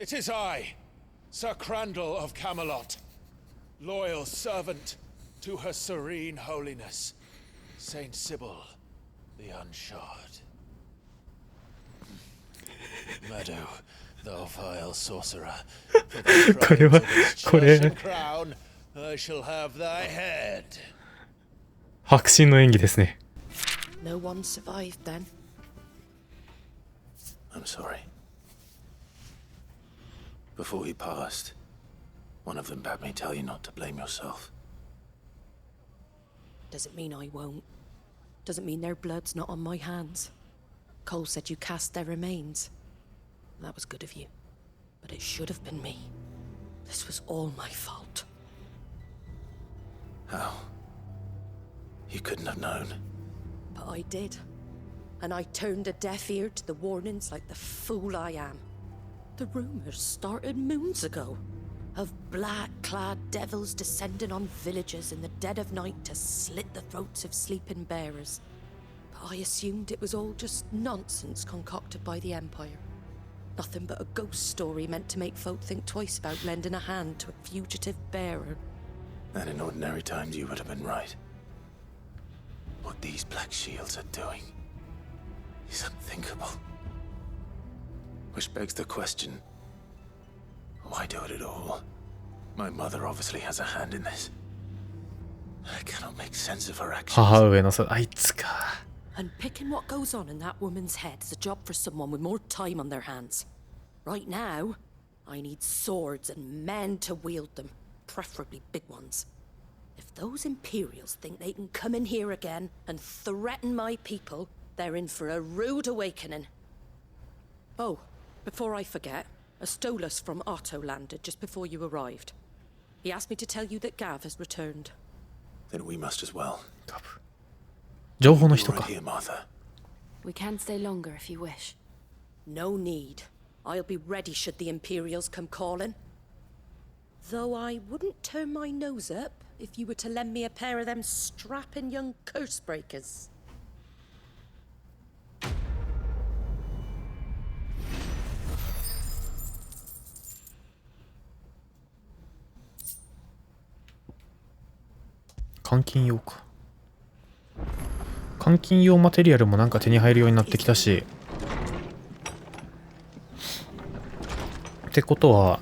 It is I, Sir Crandall of Camelot, loyal servant to Her Serene Holiness, Saint Sybil the Unshod. Meadow, thou vile sorcerer, for the crimes of this church and crown, I shall have thy head. 迫真の演技ですね。No one survived then. I'm sorry. Before he passed, one of them bade me tell you not to blame yourself. Doesn't mean I won't. Doesn't mean their blood's not on my hands. Cole said you cast their remains. That was good of you. But it should have been me. This was all my fault. How? You couldn't have known. But I did. And I turned a deaf ear to the warnings like the fool I am. The rumors started moons ago. Of black-clad devils descending on villages in the dead of night to slit the throats of sleeping bearers. But I assumed it was all just nonsense concocted by the Empire. Nothing but a ghost story meant to make folk think twice about lending a hand to a fugitive bearer. And in ordinary times you would have been right. What these black shields are doing is unthinkable. Which begs the question, why do it at all? My mother obviously has a hand in this. I cannot make sense of her actions. 母上のあいつか。And picking what goes on in that woman's head is a job for someone with more time on their hands. Right now, I need swords and men to wield them, preferably big ones. If those Imperials think they can come in here again and threaten my people, they're in for a rude awakening. Oh, before I forget, a Stolas from Otto landed just before you arrived. He asked me to tell you that Gav has returned. Then we must as well. 情報の人 Right か。 here, Martha. We can stay longer if you wish. No need. I'll be ready should the Imperials come calling. Though I wouldn't turn my nose up if you were to lend me a pair of them strapping young curse breakers. .監禁用か。監禁用マテリアルもなんか手に入るようになってきたし。ってことは、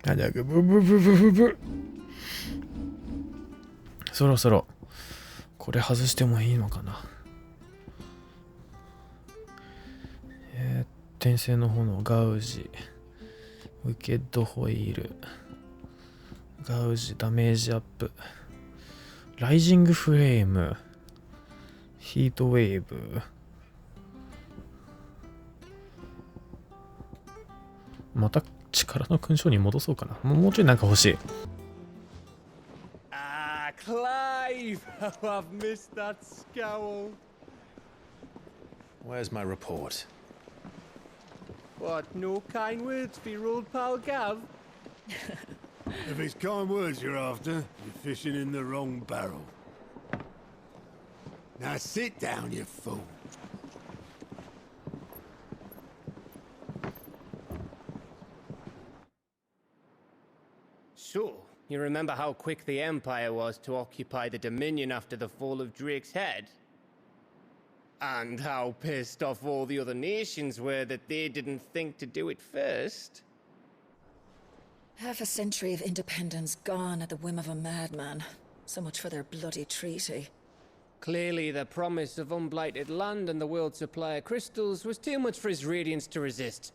あ、じゃあブブブブブブ。そろそろこれ外してもいいのかな。転生の炎、ガウジ、ウィケッドホイール、ガウジ、ダメージアップ、ライジングフレーム、ヒートウェーブ、また力の勲章に戻そうかな。もうちょいなんか欲しい。Ah, Clive! How I've missed that scowl. Where's my report? What, no kind words for your old pal Gav? If it's kind words you're after, you're fishing in the wrong barrel. Now sit down, you fool. So, you remember how quick the Empire was to occupy the Dominion after the fall of Drake's head? And how pissed off all the other nations were that they didn't think to do it first? Half a century of independence gone at the whim of a madman. So much for their bloody treaty. Clearly, the promise of unblighted land and the world's supply of crystals was too much for his radiance to resist.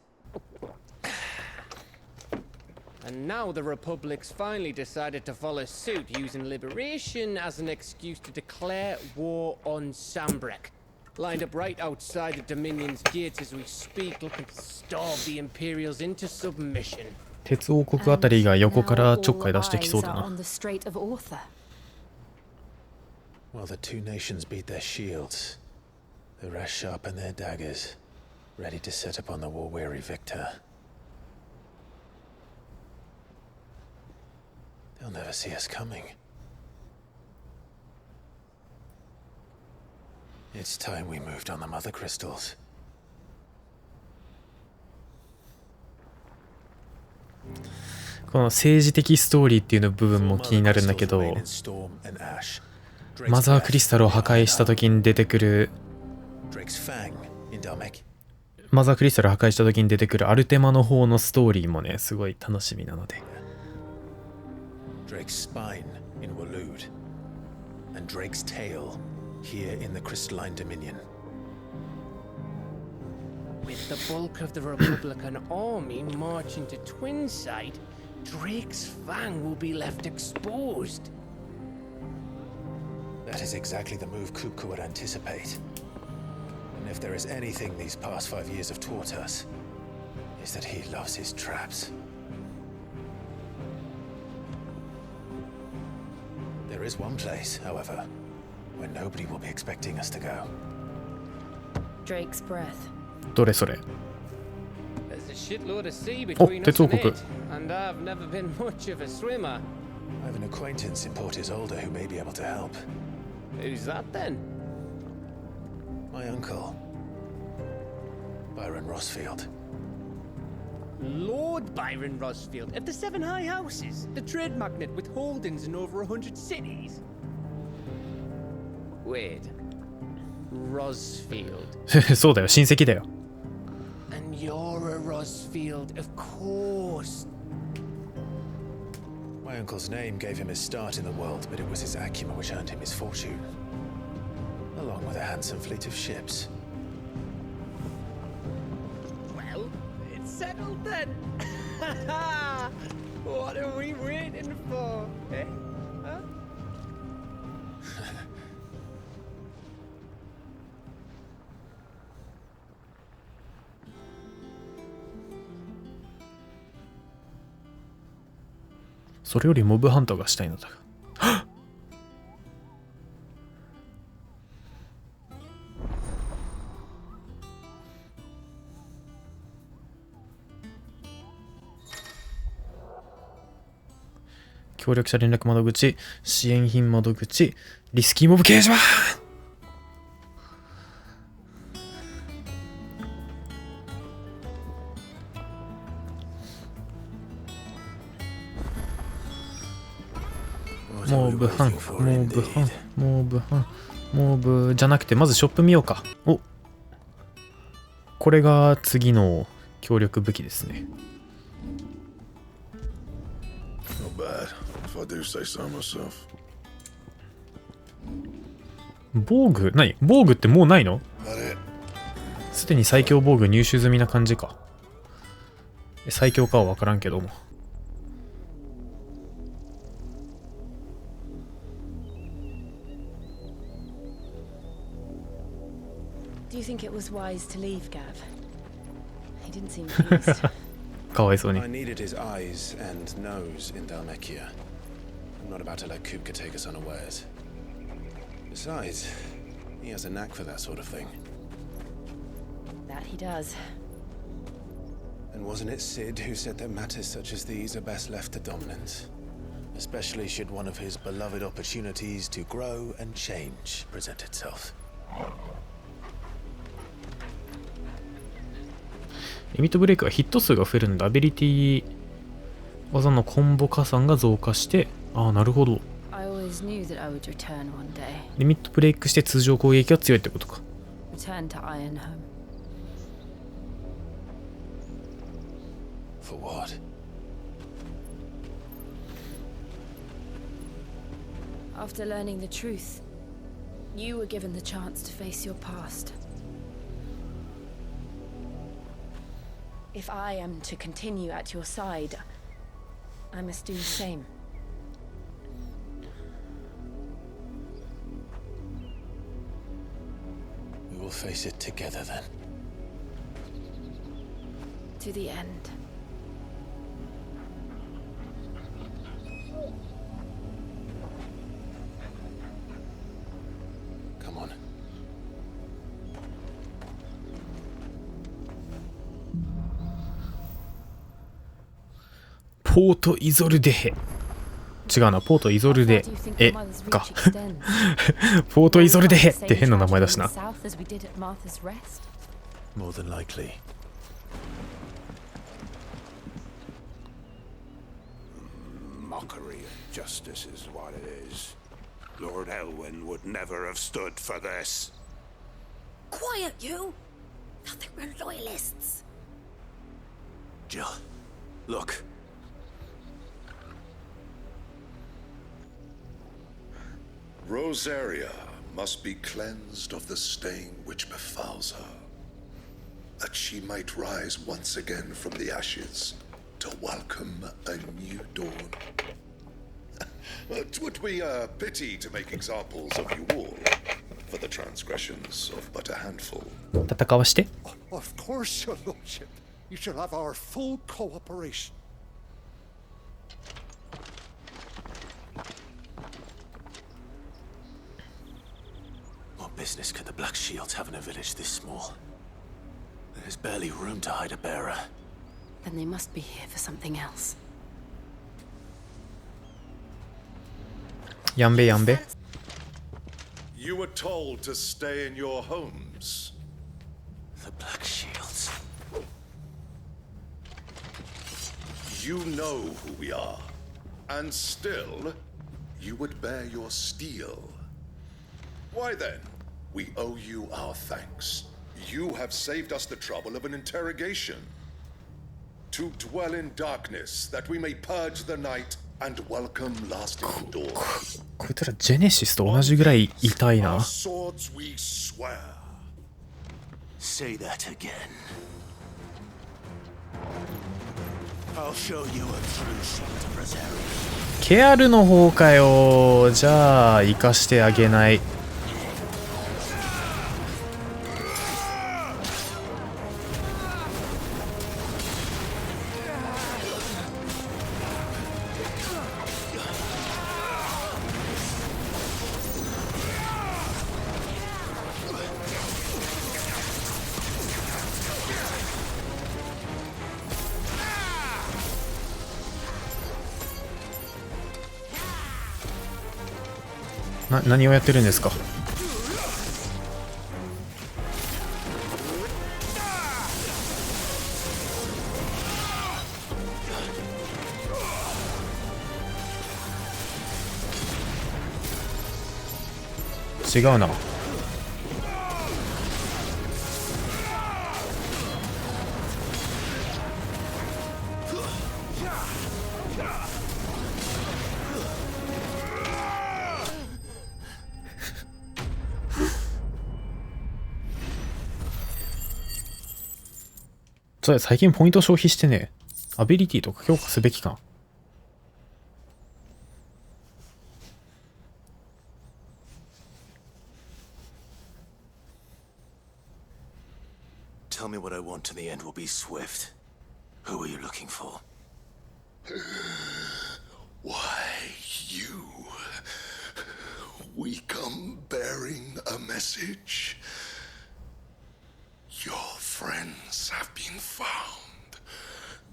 And now the Republic's finally decided to follow suit, using liberation as an excuse to declare war on Sambrek. Lined up right outside the Dominion's gates as we speak, looking to starve the Imperials into submission. 鉄王国あたりが横からちょっかい出してきそうだな。 On the Strait of Author. While the two nations beat their shields, the rest sharpen their daggers, ready to set upon the war-weary victor. They'll never see us coming. It's time we moved on the mother crystals. この政治的ストーリーっていうの部分も気になるんだけど、マザークリスタルを破壊した時に出てくるマザークリスタルを破壊した時に出てくるアルテマの方のストーリーもね、すごい楽しみなので。Drake's spine in Waloed, and Drake's tail here in the Crystalline Dominion. With the bulk of the Republican army marching to Twinside, Drake's fang will be left exposed. That is exactly the move Kupka would anticipate. And if there is anything these past 5 years have taught us, is that he loves his traps. There is one place, however, where nobody will be expecting us to go. Drake's breath. どれそれ？ There's a shitload of sea between us 鉄王 and 国。 it, and I've never been much of a swimmer. I have an acquaintance in Port Isolde who may be able to help. Who's that then? My uncle, Byron Rossfield. Lord Byron Rossfield of the Seven High Houses, the trade magnate with holdings in over 100 cities. Wait, Rossfield. そうだよ、親戚だよ。 And you're a Rossfield, of course. My uncle's name gave him his start in the world, but it was his acumen which earned him his fortune, along with a handsome fleet of ships. Well, it's settled then. What are we waiting for, eh? Huh? それよりモブハンターがしたいのだが。協力者連絡窓口、支援品窓口、リスキーモブ掲示板。モブハン、モブハン、モブハン、モブじゃなくて、まずショップ見ようか。お、これが次の協力武器ですね。Not bad, if I do say so myself. 防具何？防具ってもうないの？すでに最強防具入手済みな感じか。最強かは分からんけども。Do you think it was wise to leave, Gav? He didn't seem pleased. かわいそうに。 I needed his eyes and nose in Dhalmekia. I'm not about to let Kupka take us unawares. Besides, he has a knack for that sort of thing. That he does. And wasn't it Sid who said that matters such as these are best left to dominance? Especially should one of his beloved opportunities to grow and change present itself. リミットブレイクはヒット数が増えるのでアビリティ技のコンボ加算が増加して、ああなるほど。I always knew that I would return one day. リミットブレイクして通常攻撃が強いってことか。Return to Ironhome. For what? After learning the truth, you were given the chance to face your past. If I am to continue at your side, I must do the same. We will face it together then. To the end. Come on. ポートイゾルデヘ。違うな、ポートイゾルデエか。ポートイゾルデヘって変な名前だしな。More than likely. mockery of justice is what it is. Lord Elwyn would never have stood for this. Quiet, you! Nothing, we're loyalists. Jill, look. Rosaria must be cleansed of the stain which befouls her, that she might rise once again from the ashes to welcome a new dawn. It would be a pity to make examples of you all for the transgressions of but a handful. 戦わして。 Of course, your lordship. You shall have our full cooperation. What business could the Black Shields have in a village this small? There's barely room to hide a bearer. Then they must be here for something else. やんべやんべ。 You were told to stay in your homes. The Black Shields. You know who we are, and still, you would bear your steel. Why then, we owe you our thanks. You have saved us the trouble of an interrogation. To dwell in darkness, that we may purge the night and welcome lasting dawn. こいつらジェネシスと同じぐらい痛いな。 Our swords we swear. Say that again. I'll show you a true shot of Rosaria. ケアルの方かよ。じゃあ生かしてあげない。何をやってるんですか。違うな。それ最近ポイント消費してね、アビリティとか強化すべきか。Tell me what I want and the end will be swift. Who are you looking for? Why, you. We come bearing a message. Your friends have been found.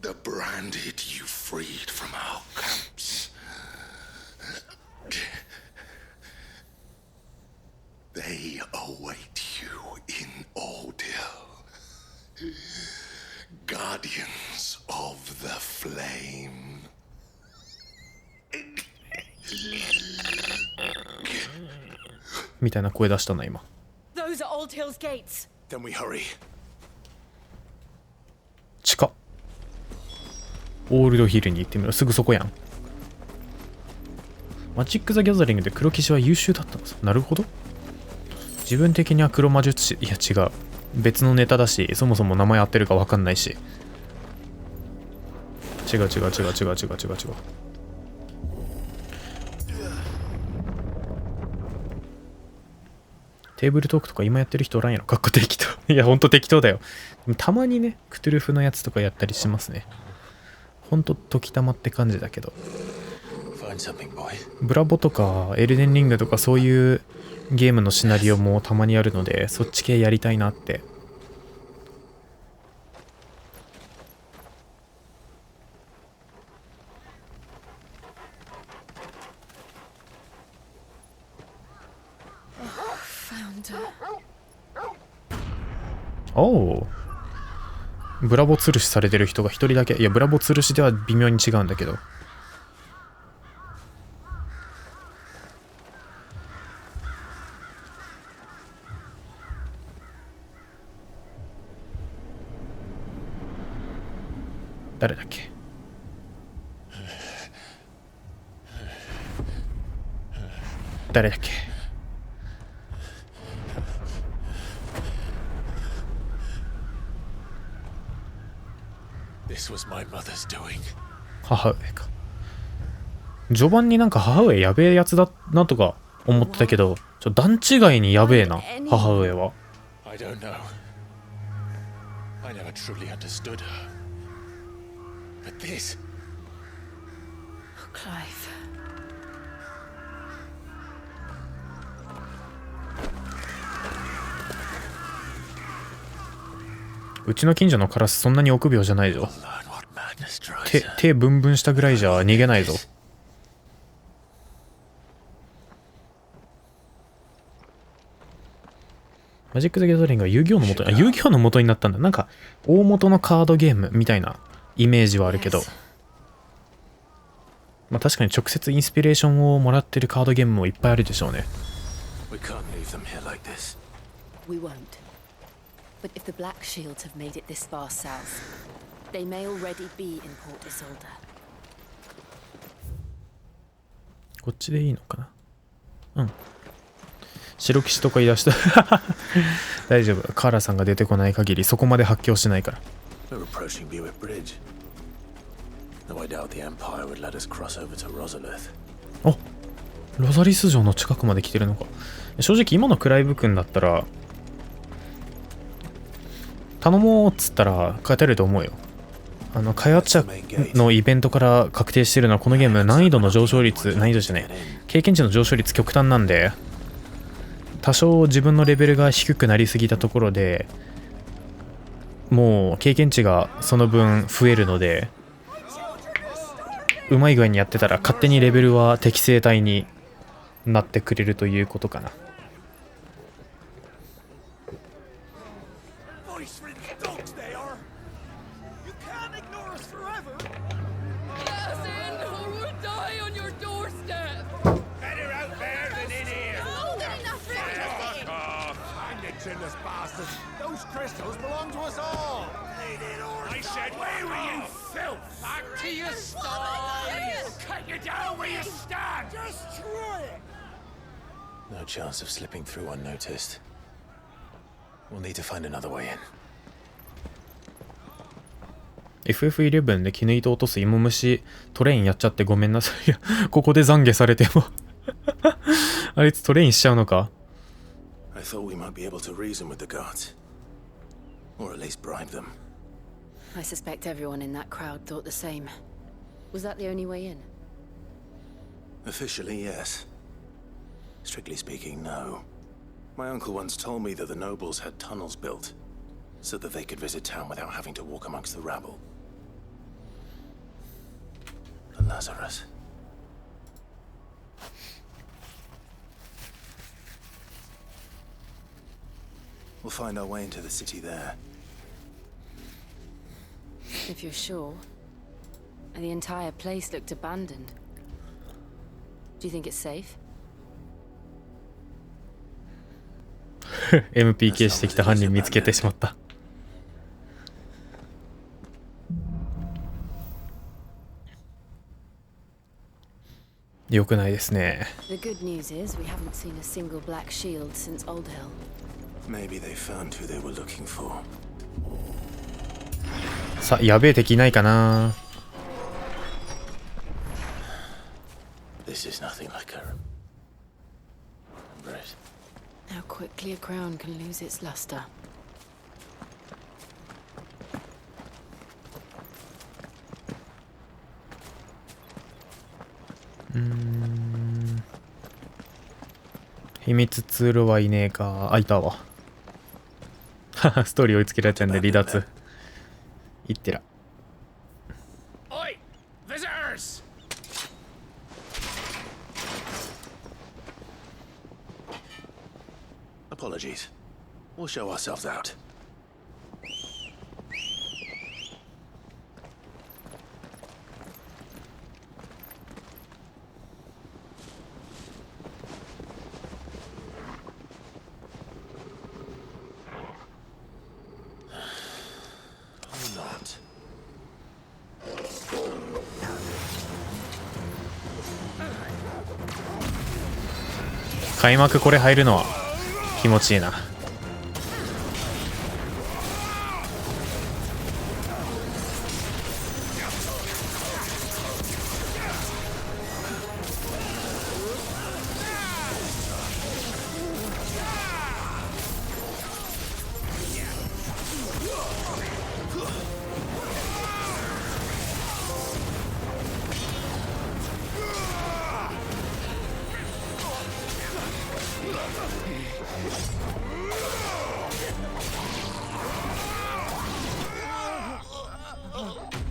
The branded you freed from our camps. They await you in Ordeal. Guardians of the Flame. みたいな声出したな今。 Those are Old Hill's gates. Then we hurry. 近っ。オールドヒルに行ってみろ。すぐそこやん。マジック・ザ・ギャザリングで黒騎士は優秀だったんです。なるほど。自分的には黒魔術師。いや違う。別のネタだし、そもそも名前合ってるか分かんないし。違う。テーブルトークとか今やってる人おらんやろ。かっこ適当。いや、ほんと適当だよ。たまにね、クトゥルフのやつとかやったりしますね。ほんと時たまって感じだけど。ブラボとかエルデンリングとかそういうゲームのシナリオもたまにあるので、そっち系やりたいなって。おお。ブラボ吊るしされてる人が一人だけ。いや、ブラボ吊るしでは微妙に違うんだけど。誰だっけ。誰だっけ。This was my mother's doing. 母上か。序盤になんか母上やべえやつだなとか思ってたけど、段違いにやべえな、母上は。I don't know. I never truly understood her. But this. Clive. うちの近所のカラスそんなに臆病じゃないぞ。手ブンブンしたぐらいじゃ逃げないぞ。マジック・ザ・ギャザリングが遊戯王の元に、遊戯王の元になったんだ。なんか大元のカードゲームみたいなイメージはあるけど、まあ確かに直接インスピレーションをもらってるカードゲームもいっぱいあるでしょうね。 We can't leave them here like this. We won't. But if the Black Shields have made it this far south, they may already be in Port Isolde. こっちでいいのかな。うん。白騎士とか言い出した大丈夫。カーラさんが出てこない限りそこまで発狂しないから。 We're approaching Buick Bridge. Though I doubt the Empire would let us cross over to Rosalith. お、ロザリス城の近くまで来てるのか。正直今のクライブ君だったら頼もうっつったら勝てると思うよ。開発者のイベントから確定してるのはこのゲーム難易度の上昇率、難易度じゃねえ、経験値の上昇率極端なんで、多少自分のレベルが低くなりすぎたところでもう経験値がその分増えるので、うまい具合にやってたら勝手にレベルは適正体になってくれるということかな。No chance of slipping through unnoticed. We'll need to find another way in. FF11 で絹糸落とす芋虫トレインやっちゃってごめんなさい。いや、ここで懺悔されてもあいつトレインしちゃうのか。 I thought we might be able to reason with the guards. Or at least bribe them. I suspect everyone in that crowd thought the same. Was that the only way in? Officially, yes. Strictly speaking, no. My uncle once told me that the nobles had tunnels built so that they could visit town without having to walk amongst the rabble. The Lazarus. We'll find our way into the city there. If you're sure. The entire place looked abandoned. Do you think it's safe? MPK してきた犯人見つけてしまった。良くないですね。The good news is we haven't seen a single black shield since Old Hill. Maybe they found who they were looking for. さあ、やべえ敵いないかな。This is nothing like her. Right. How quickly a crown can lose its luster. Hmm. 秘密ツールはいねえか。あ、いたわ。ストーリー追いつけられちゃうんで離脱。いってら。Oi! Visitors! Apologies. We'll show ourselves out. Or not. 開幕これ入るのは気持ちいいな。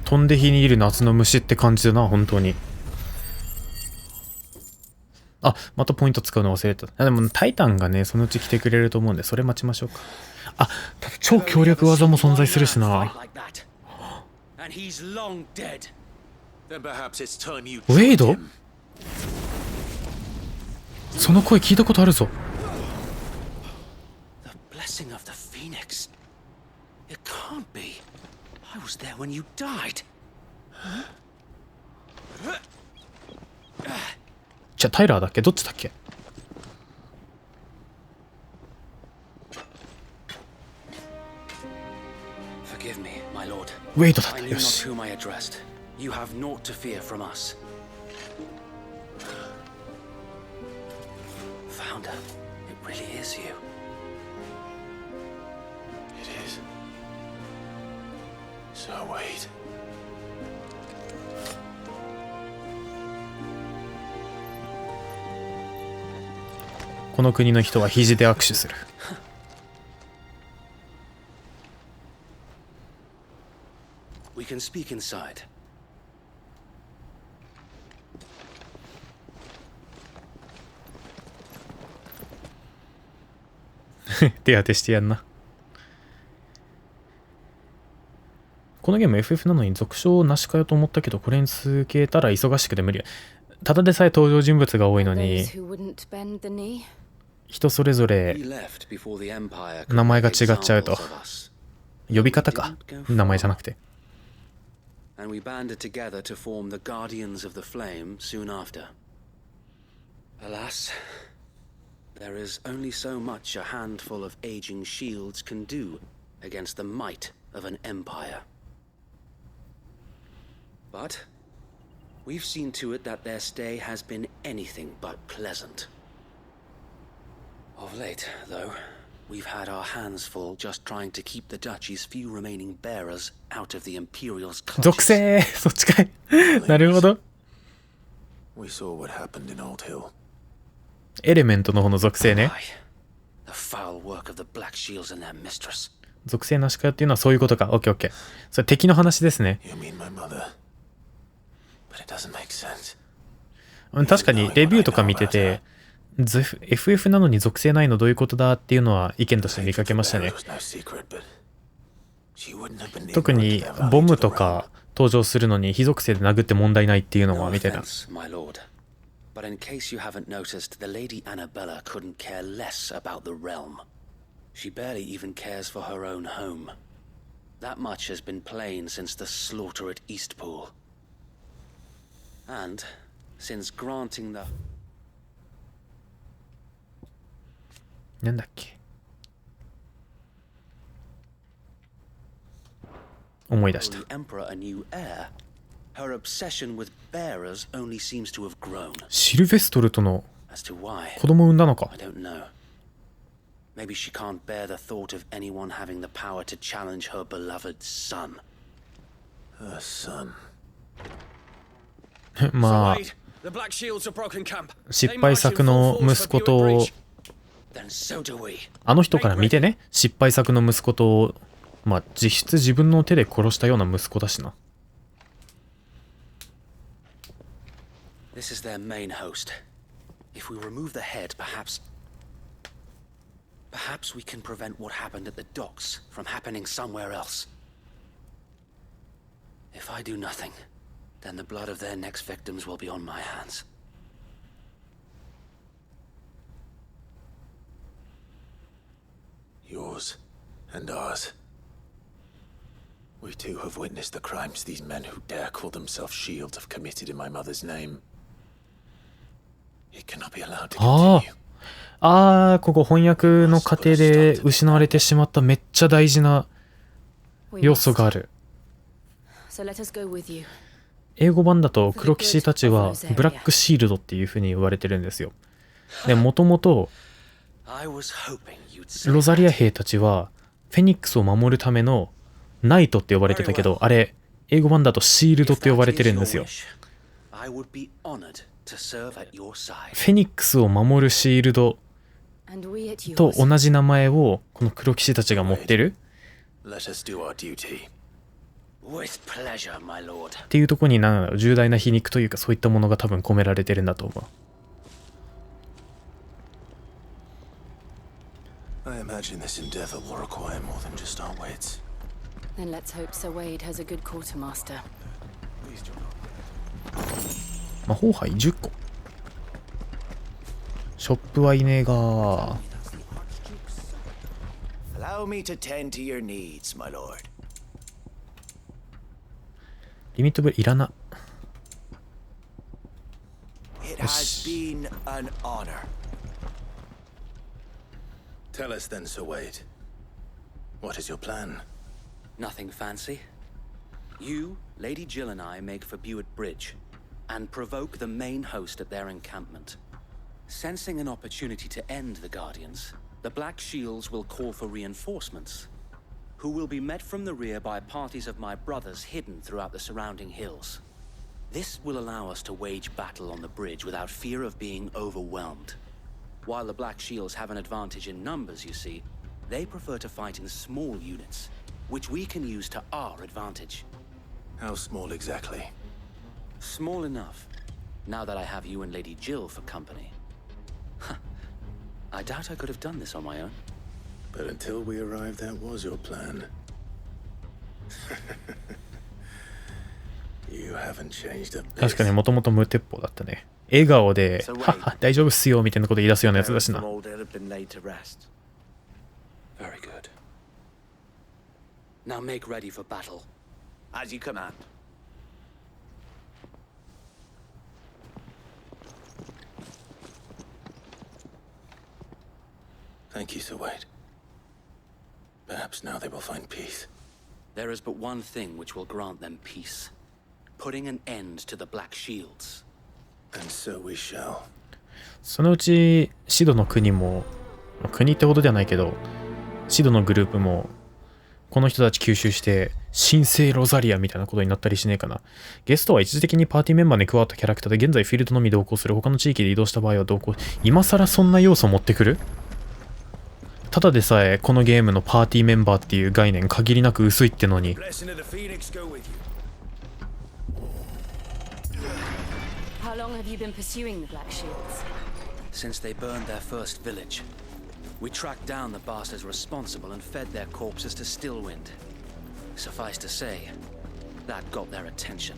飛んで火にいる夏の虫って感じだな、本当に。あ、またポイント使うの忘れた。でもタイタンがね、そのうち来てくれると思うんで、それ待ちましょうか。あ、超強力技も存在するしな。ウェイド？その声聞いたことあるぞ。じゃあタイラーだっけ？どっちだっけ？ウェイドだった。よし。この国の人は肘で握手する。手当てしてやんな。このゲーム FF なのに続賞なしかよと思ったけど、これに続けたら忙しくて無理。ただでさえ登場人物が多いのに、人それぞれ名前が違っちゃうと。呼び方か、名前じゃなくて。And we banded together to form the Guardians of the Flame soon after. Alas, there is only so much a handful of aging shields can do against the might of an empire. But we've seen to it that their stay has been anything but pleasant. Of late, though, we've had our hands full just trying to keep the duchy's few remaining bearers out of the Imperial's clutches. 属性そっちかい。なるほど。We saw what happened in Old Hill. エレメントの方の属性ね。The foul work of the Black Shields and their mistress. 属性なしかよっていうのはそういうことか。オッケーオッケー。それ敵の話ですね。You mean my mother? But it doesn't make sense. 確かにレビューとか見てて、FF なのに属性ないのどういうことだっていうのは意見として見かけましたね。特にボムとか登場するのに非属性で殴って問題ないっていうのは見てた。But in case you haven't noticed, the Lady Annabella couldn't care less about the realm. She barely even cares for her own home. That much has been plain since the slaughter at Eastpool. And since granting the... なんだっけ？思い出した。シルベストルとの子供を産んだのか。Maybe she can't bear the thought of anyone having the power to challenge her beloved son. Her son. まあ、失敗作の息子と、あの人から見てね、失敗作の息子と、まあ実質自分の手で殺したような息子だしな。This is their main host. If we remove the head, perhaps we can prevent what happened at the docks from happening somewhere else. If I do nothing, then the blood of their next victims will be on my hands. Yours and ours. We too have witnessed the crimes these men who dare call themselves shields have committed in my mother's name. It cannot be allowed to continue. ここ翻訳の過程で失われてしまっためっちゃ大事な要素がある。So let us go with you. 英語版だと黒騎士たちはブラックシールドっていう風に言われてるんですよ。で、もともとロザリア兵たちはフェニックスを守るためのナイトって呼ばれてたけど、あれ英語版だとシールドって呼ばれてるんですよ。フェニックスを守るシールドと同じ名前をこの黒騎士たちが持ってるっていうところに重大な皮肉というか、そういったものが多分込められてるんだと思う。I imagine this endeavor will require more than just our wits. Then let's hope Sir Wade has a good quartermaster. 魔法杯10個。ショップはいねえが。 Allow me to tend to your needs, my lord. リミットブレいらな。 It has been an honor. Tell us then, Sir Wade. What is your plan? Nothing fancy. You, Lady Jill and I make for Buett Bridge and provoke the main host at their encampment. Sensing an opportunity to end the Guardians, the Black Shields will call for reinforcements, who will be met from the rear by parties of my brothers hidden throughout the surrounding hills. This will allow us to wage battle on the bridge without fear of being overwhelmed. While the Black Shields have an advantage in numbers, you see, they prefer to fight in small units, which we can use to our advantage. How small exactly? Small enough, now that I have you and Lady Jill for company. I doubt I could have done this on my own. But until we arrived, that was your plan. You haven't changed a bit. 確かにもともと無鉄砲だったね。笑顔で、はっは、大丈夫っすよみたいなこと言い出すようなやつだしな。 Very good. Now make ready for battle. As you command. Thank you, Sir Wade. Perhaps now they will find peace. There is but one thing which will grant them peace. Putting an end to the Black Shields. And so we shall. そのうちシドの国も、国ってほどではないけど、シドのグループもこの人たち吸収して神聖ロザリアみたいなことになったりしねえかな。ゲストは一時的にパーティーメンバーに加わったキャラクターで現在フィールドのみ同行する。他の地域で移動した場合は同行。今更そんな要素持ってくる？ただでさえこのゲームのパーティーメンバーっていう概念限りなく薄いってのに。 How long have you been pursuing the Black Shields? Since they burned their first village. We tracked down the bastards responsible and fed their corpses to Stillwind. Suffice to say, that got their attention.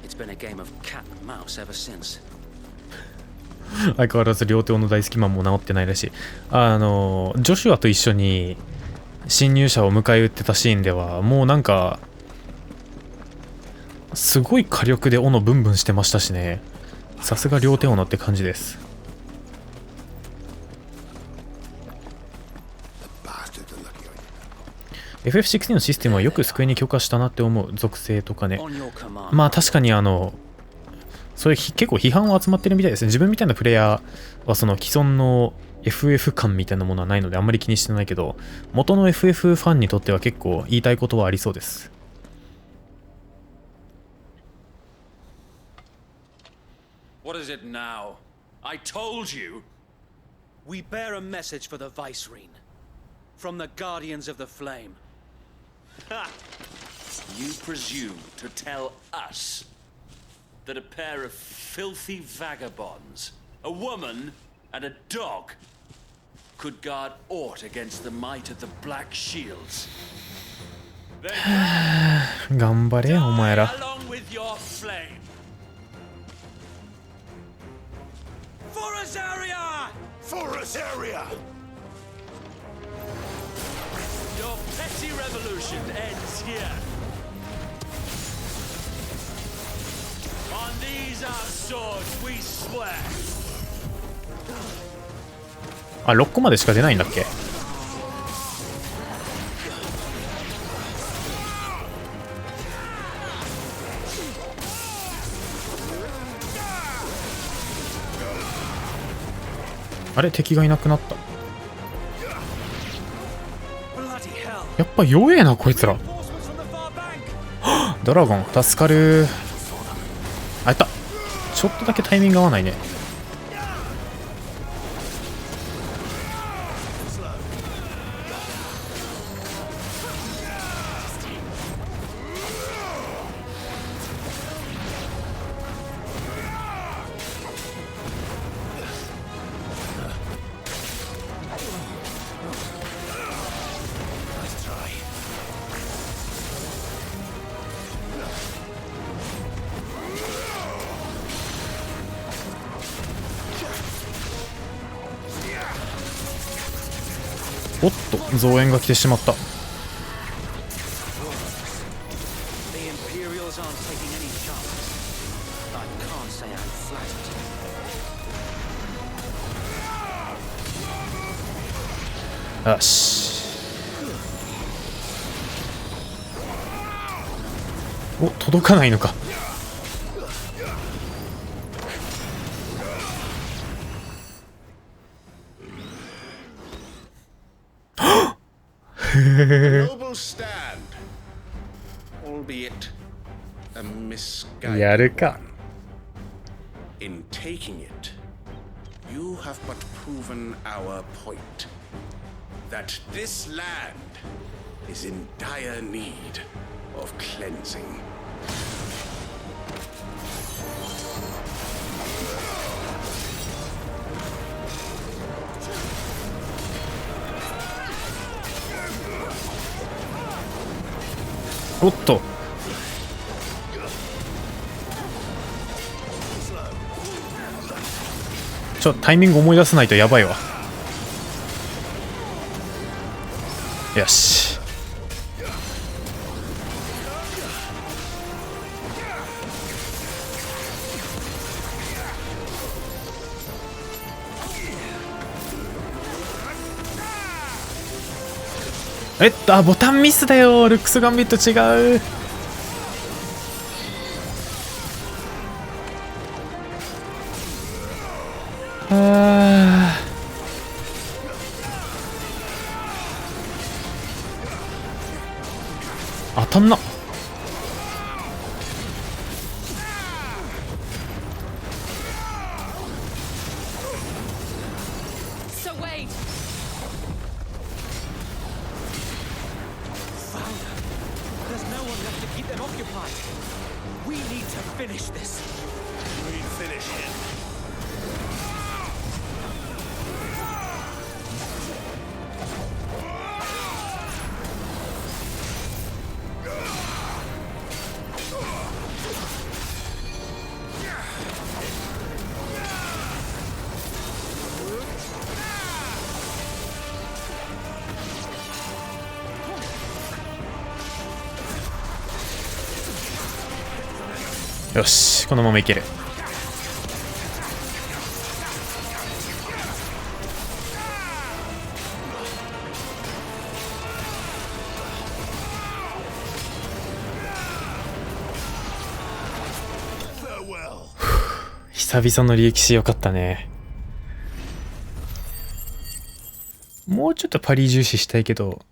It's been a game of cat and mouse ever since. 相変わらず両手の大隙間も治ってないらしい。ジョシュアと一緒に侵入者を迎え撃ってたシーンではもうなんかすごい火力で斧ブンブンしてましたしね。さすが両手斧って感じです。FF16 のシステムはよく机に強化したなって思う。属性とかね。まあ確かにそれ結構批判は集まってるみたいですね。自分みたいなプレイヤーはその既存の FF 感みたいなものはないのであんまり気にしてないけど、元の FF ファンにとっては結構言いたいことはありそうです。What is it now? I told you! We bear a message for the Vicereine. From the Guardians of the Flame. Ha! You presume to tell us that a pair of filthy vagabonds, a woman and a dog, could guard aught against the might of the Black Shields? 頑張れお前ら。 Along with your flame. For Azaria! For Azaria! Your petty revolution ends here. On these our swords we swear. あ、6個までしか出ないんだっけ？あれ、敵がいなくなった。やっぱ弱えなこいつら。ドラゴン助かる。あ、やった。ちょっとだけタイミング合わないね。おっと、増援が来てしまった。よし。お、届かないのか。やるか。In taking it, you have but proven our point that this land is in dire need of cleansing.おっと。タイミング思い出さないとやばいわ。よし。あ、ボタンミスだよ。ルックスガンビット違う。当たんな。よし、このままいける。久々の利益しよかったね。もうちょっとパリ重視したいけど。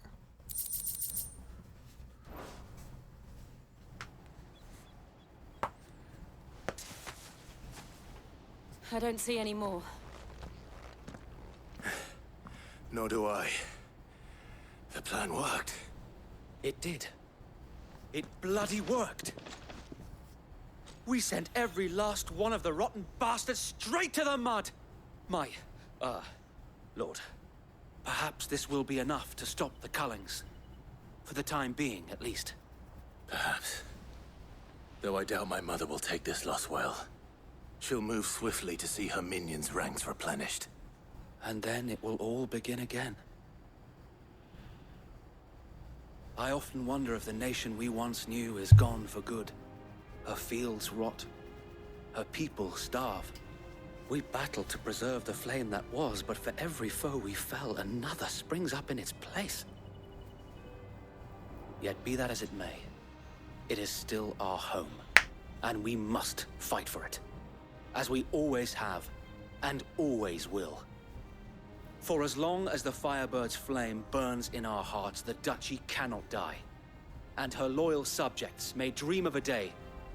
I don't see any more. Nor do I. The plan worked. It did. It bloody worked. We sent every last one of the rotten bastards straight to the mud. My, Lord, perhaps this will be enough to stop the Cullings. For the time being, at least. Perhaps. Though I doubt my mother will take this loss well. She'll move swiftly to see her minions' ranks replenished. And then it will all begin again. I often wonder if the nation we once knew is gone for good. Her fields rot. Her people starve. We battled to preserve the flame that was, but for every foe we fell, another springs up in its place. Yet be that as it may, it is still our home, and we must fight for it, as we always have, and always will. For as long as the Firebird's flame burns in our hearts, the Duchy cannot die, and her loyal subjects may dream of a day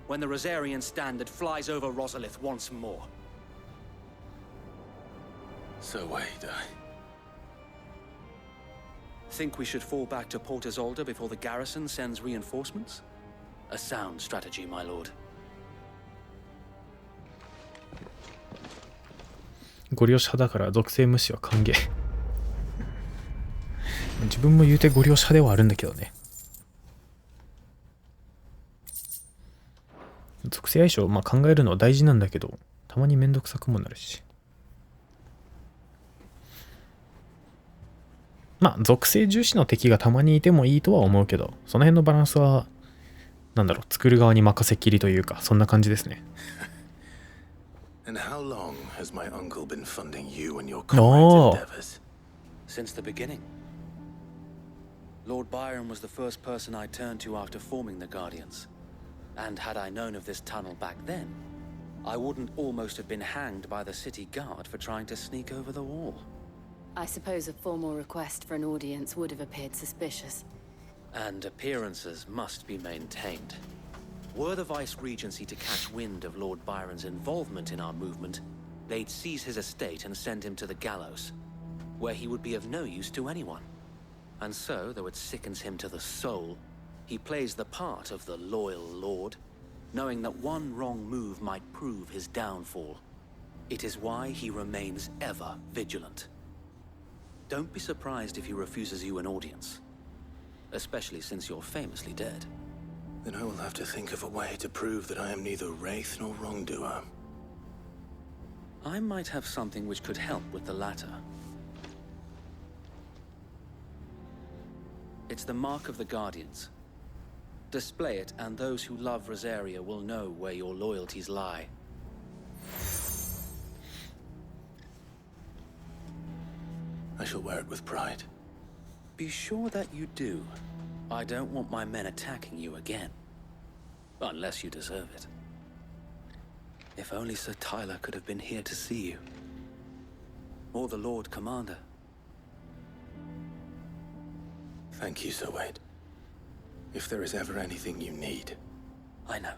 when the Rosarian standard flies over Rosalith once more. So wait, Think we should fall back to Port Isolde before the garrison sends reinforcements? A sound strategy, my lord. ご利用者だから属性無視は歓迎。自分も言うてご利用者ではあるんだけどね。属性相性、まあ考えるのは大事なんだけど、たまにめんどくさくもなるし。まあ属性重視の敵がたまにいてもいいとは思うけど、その辺のバランスはなんだろう、作る側に任せっきりというか、そんな感じですね。And how long has my uncle been funding you and your comrades' endeavors? Since the beginning. Lord Byron was the first person I turned to after forming the Guardians. And had I known of this tunnel back then, I wouldn't almost have been hanged by the city guard for trying to sneak over the wall. I suppose a formal request for an audience would have appeared suspicious. And appearances must be maintained. Were the Vice-Regency to catch wind of Lord Byron's involvement in our movement, they'd seize his estate and send him to the gallows, where he would be of no use to anyone. And so, though it sickens him to the soul, he plays the part of the loyal lord, knowing that one wrong move might prove his downfall. It is why he remains ever vigilant. Don't be surprised if he refuses you an audience, especially since you're famously dead. Then I will have to think of a way to prove that I am neither wraith nor wrongdoer. I might have something which could help with the latter. It's the mark of the Guardians. Display it, and those who love Rosaria will know where your loyalties lie. I shall wear it with pride. Be sure that you do. I don't want my men attacking you again. Unless you deserve it. If only Sir Tyler could have been here to see you. Or the Lord Commander. Thank you, Sir Wade. If there is ever anything you need. I know.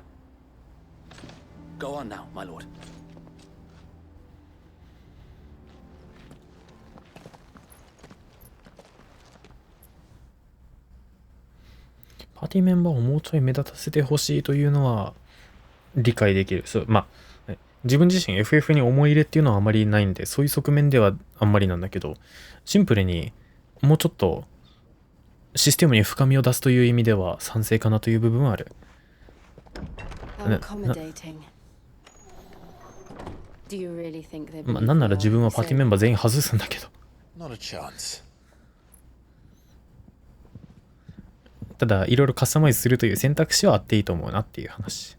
Go on now, my lord. パーティーメンバーをもうちょい目立たせてほしいというのは理解できる。そう、まあ、自分自身 FF に思い入れっていうのはあまりないんで、そういう側面ではあんまりなんだけど、シンプルにもうちょっとシステムに深みを出すという意味では賛成かなという部分はある。まあ、なんなら自分はパーティーメンバー全員外すんだけど。Not a chance. ただいろいろカスタマイズするという選択肢はあっていいと思うなっていう話。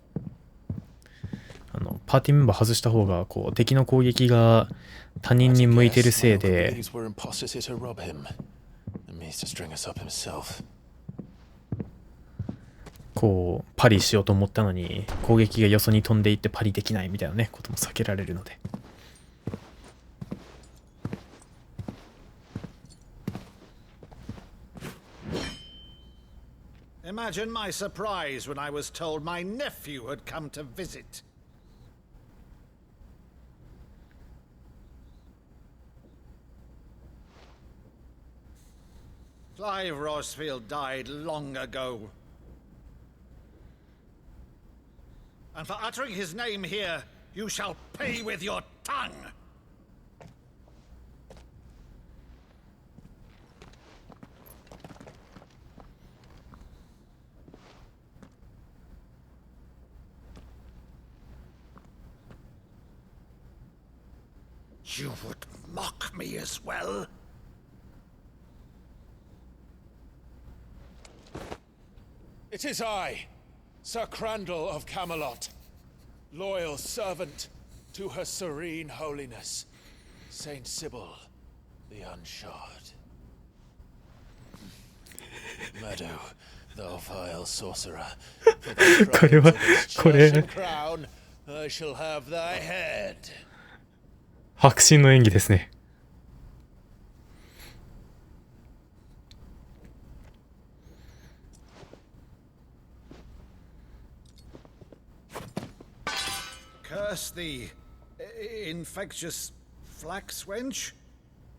パーティーメンバー外した方がこう敵の攻撃が他人に向いてるせいでこうパリしようと思ったのに攻撃がよそに飛んでいってパリできないみたいなねことも避けられるので。Imagine my surprise when I was told my nephew had come to visit. Clive Rosfield died long ago. And for uttering his name here, you shall pay with your tongue! You would mock me as well? It is I, Sir Crandall of Camelot, loyal servant To her serene holiness, Saint Sybil, the Unshod. Meadow, thou vile sorcerer, for the crimes of this church and crown, I shall have thy head. 迫真の演技ですね。Curse thee, infectious flax wench.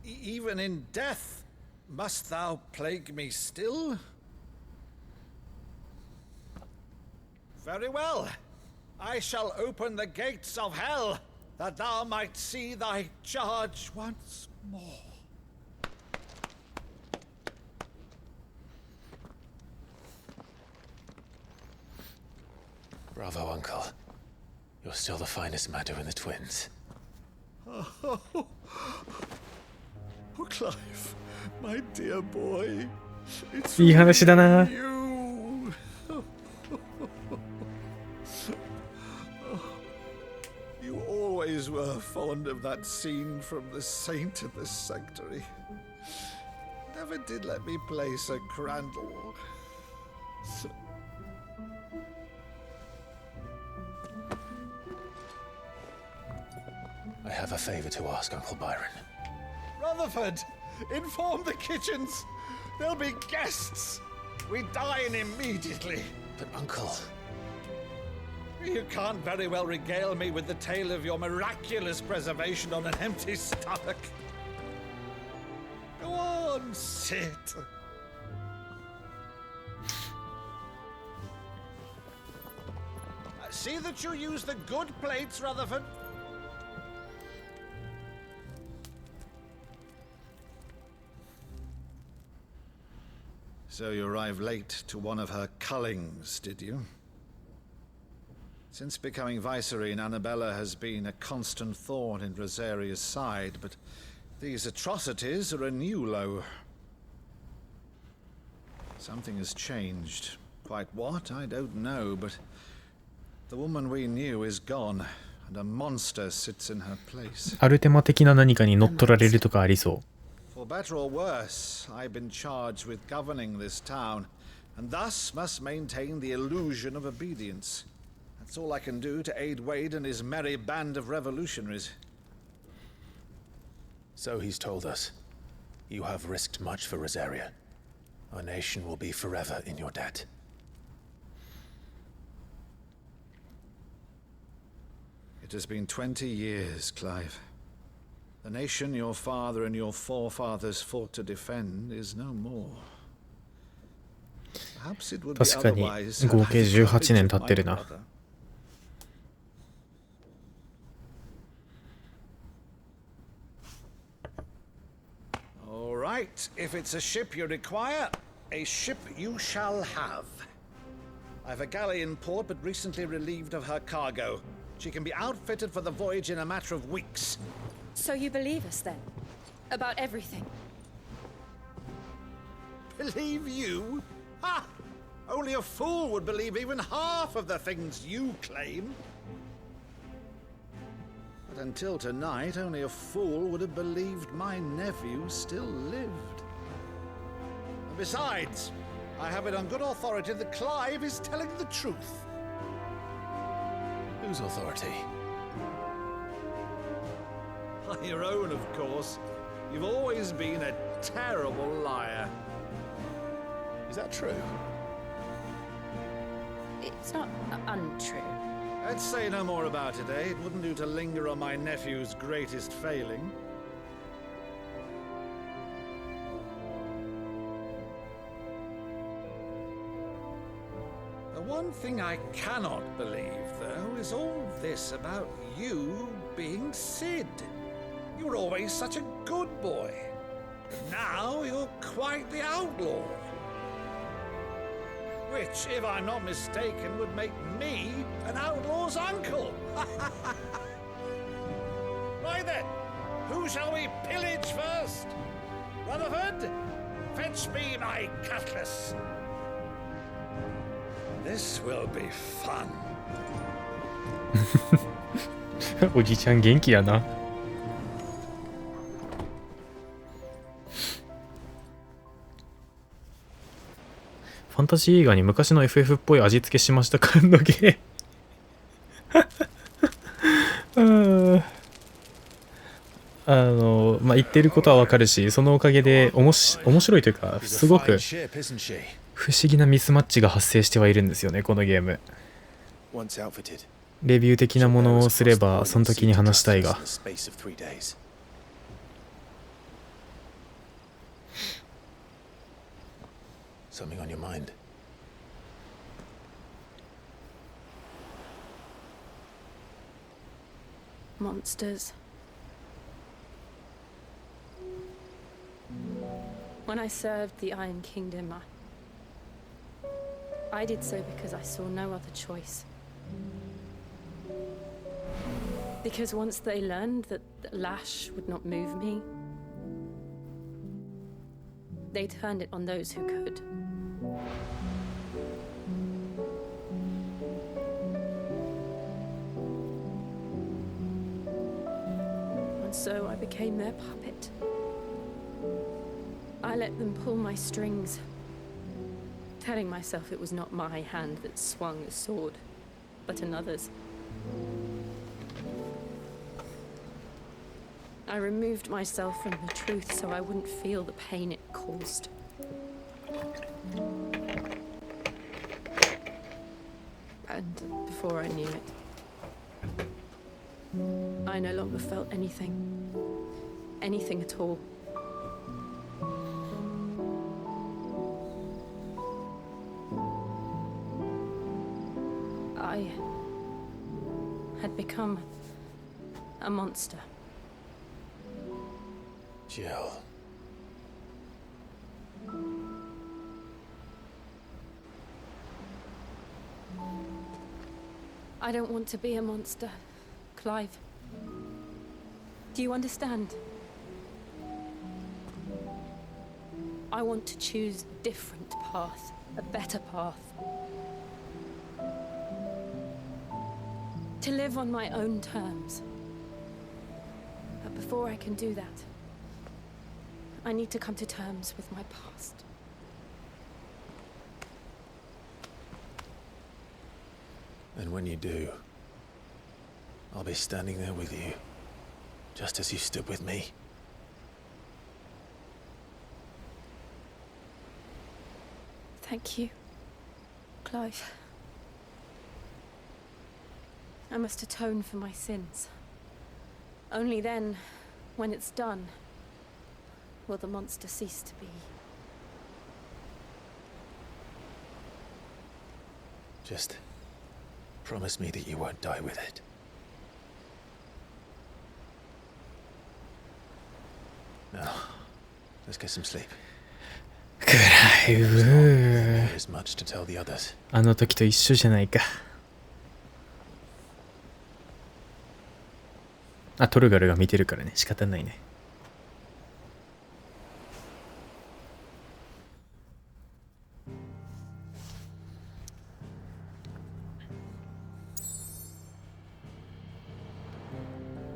Even in death, must thou plague me still? Very well. I shall open the gates of hell, that thou might see thy charge once more. Bravo, Uncle. You're still the finest Meadow in the twins. Oh, Clive, my dear boy. It's いい話だな。 you. You always were fond of that scene from The Saint of the Sanctuary. Never did let me play Sir Crandall. I have a favor to ask, Uncle Byron. Rutherford, inform the kitchens. There'll be guests. We dine immediately. But, Uncle... You can't very well regale me with the tale of your miraculous preservation on an empty stomach. Go on, sit. See that you use the good plates, Rutherford. So you arrived late to one of her cullings, did you? Since becoming Vicereine, Annabella has been a constant thorn in Rosaria's side, but these atrocities are a new low. Something has changed. Quite what, I don't know, but the woman we knew is gone, and a monster sits in her place. アルテマ的な何かに乗っ取られるとかありそう。 For better or worse, I've been charged with governing this town, and thus must maintain the illusion of obedience. That's all I can do to aid Wade and his merry band of revolutionaries. So he's told us. You have risked much for Rosaria. Our nation will be forever in your debt. It has been 20 years, Clive. The nation your father and your forefathers fought to defend is no more. Perhaps it would be 確かに otherwise. 合計18年経ってるな。 All right, if it's a ship you require, a ship you shall have. I've a galley in port, but recently relieved of her cargo. She can be outfitted for the voyage in a matter of weeks. So you believe us then? About everything? Believe you? Ha! Only a fool would believe even half of the things you claim. But until tonight, only a fool would have believed my nephew still lived. And besides, I have it on good authority that Clive is telling the truth. Whose authority? Your own, of course. You've always been a terrible liar. Is that true? It's not untrue. Let's say no more about it, eh? It wouldn't do to linger on my nephew's greatest failing. The one thing I cannot believe, though, is all this about you being Sid. You were always such a good boy. But now you're quite the outlaw. Which, if I'm not mistaken, would make me an outlaw's uncle. Right then, who shall we pillage first? Rutherford, fetch me my cutlass. This will be fun. おじちゃん元気やな。ファンタジー映画に昔の FF っぽい味付けしました感のゲーまあ言ってることはわかるし、そのおかげで面白いというか、すごく不思議なミスマッチが発生してはいるんですよね、このゲーム。レビュー的なものをすればその時に話したいが。Something on your mind? Monsters. When I served the Iron Kingdom, I did so because I saw no other choice. Because once they learned that the lash would not move me, they turned it on those who could. And so I became their puppet. I let them pull my strings, telling myself it was not my hand that swung the sword, but another's. I removed myself from the truth so I wouldn't feel the pain it caused. And before I knew it, I no longer felt anything at all. I had become a monster. Jill. I don't want to be a monster, Clive. Do you understand? I want to choose a different path, a better path. To live on my own terms. But before I can do that, I need to come to terms with my past. And when you do, I'll be standing there with you, just as you stood with me. Thank you, Clive. I must atone for my sins. Only then, when it's done, will the monster cease to be. Just promise me that you won't die with it. Now, let's get some sleep. くらい、There's much to tell the others. あの時と一緒じゃないか。あ、トルガルが見てるからね、仕方ないね。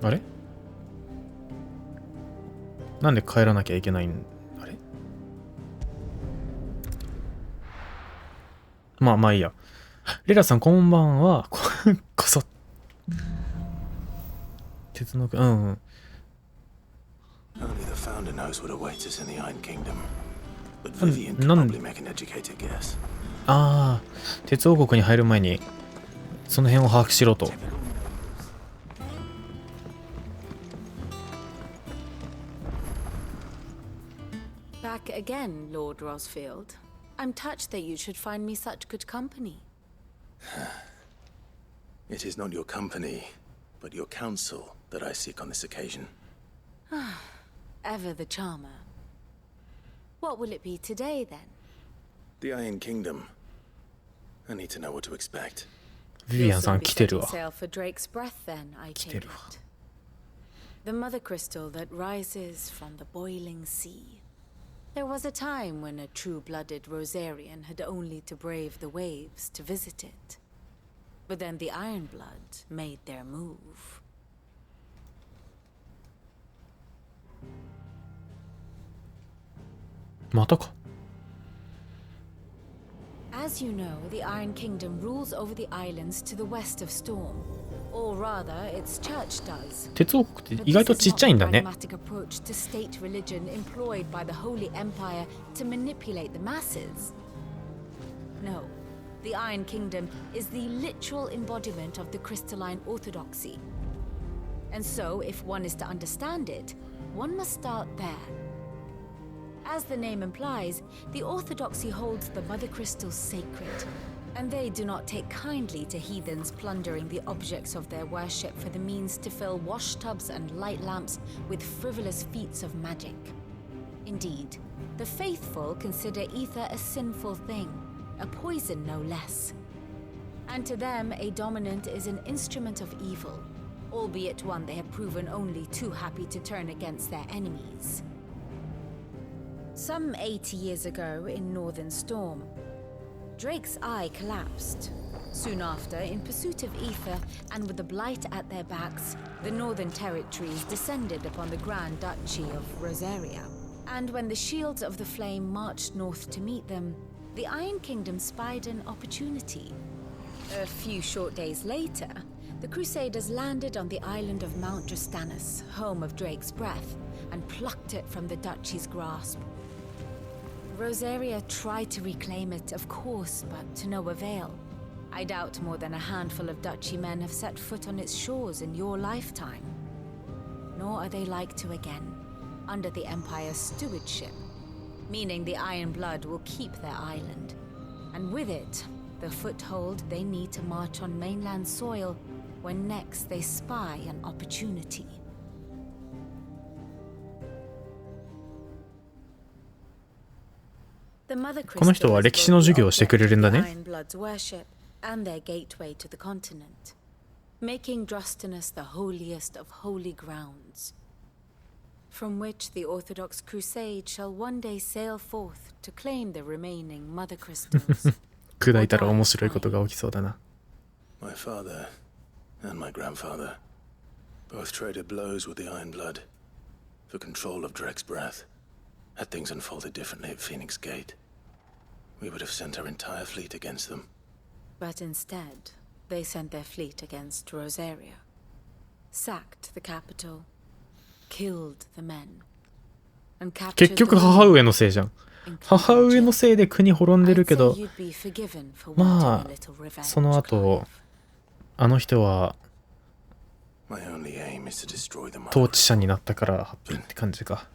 あれ？なんで帰らなきゃいけないん？あれ？まあいいや。レラさんこんばんは。こそ。鉄のOnly the founder knows what awaits us in the Iron Kingdom. But Vivian can probably make an educated guess. ああ、鉄王国に入る前にその辺を把握しろと。Back again, Lord Rosfield. I'm touched that you should find me such good company. It is not your company, but your counsel that I seek on this occasion. Ever the charmer. What will it be today, then? The Iron Kingdom. I need to know what to expect. Vivian さん来てるわ。 Sail for Drake's breath, then, I take it. The mother crystal that rises from the boiling sea. There was a time when a true-blooded Rosarian had only to brave the waves to visit it. But then the Iron Blood made their move. またか。 As you know, the Iron Kingdom rules over the islands to the west of Storm. Or rather, its church does. 鉄王国って意外とちっちゃいんだね。 Pragmatic approach to state religion employed by the Holy Empire to manipulate the masses. No, the Iron Kingdom is the literal embodiment of the crystalline orthodoxy. And so, if one is to understand it, one must start there. As the name implies, the orthodoxy holds the Mother Crystals sacred, and they do not take kindly to heathens plundering the objects of their worship for the means to fill washtubs and light lamps with frivolous feats of magic. Indeed, the faithful consider ether a sinful thing, a poison no less. And to them, a dominant is an instrument of evil, albeit one they have proven only too happy to turn against their enemies. Some 80 years ago in Northern Storm, Drake's eye collapsed. Soon after, in pursuit of ether and with the blight at their backs, the Northern Territories descended upon the Grand Duchy of Rosaria. And when the Shields of the Flame marched north to meet them, the Iron Kingdom spied an opportunity. A few short days later, the Crusaders landed on the island of Mount Drastanus, home of Drake's breath, and plucked it from the duchy's grasp. Rosaria tried to reclaim it, of course, but to no avail. I doubt more than a handful of duchy men have set foot on its shores in your lifetime. Nor are they like to again, under the Empire's stewardship, meaning the Iron Blood will keep their island, and with it, the foothold they need to march on mainland soil when next they spy an opportunity. この人は歴史の授業をしてくれるんだね。 and their gateway to the continent, making Drastanus the holiest of holy grounds, from which the Orthodox Crusade shall one day sail forth to claim the remaining Mother Crystals. 砕いたら面白いことが起きそうだな。 My father and my grandfather both traded blows with the Iron Blood for control of Drake's breath. Had things unfolded differently at Phoenix Gate, we would have sent our entire fleet against them. But instead, they sent their fleet against Rosaria, sacked the capital, killed the men, and captured 結局母上のせいじゃん。母上のせいで国滅んでるけど、まあその後あの人は統治者になったからハッピーって感じか。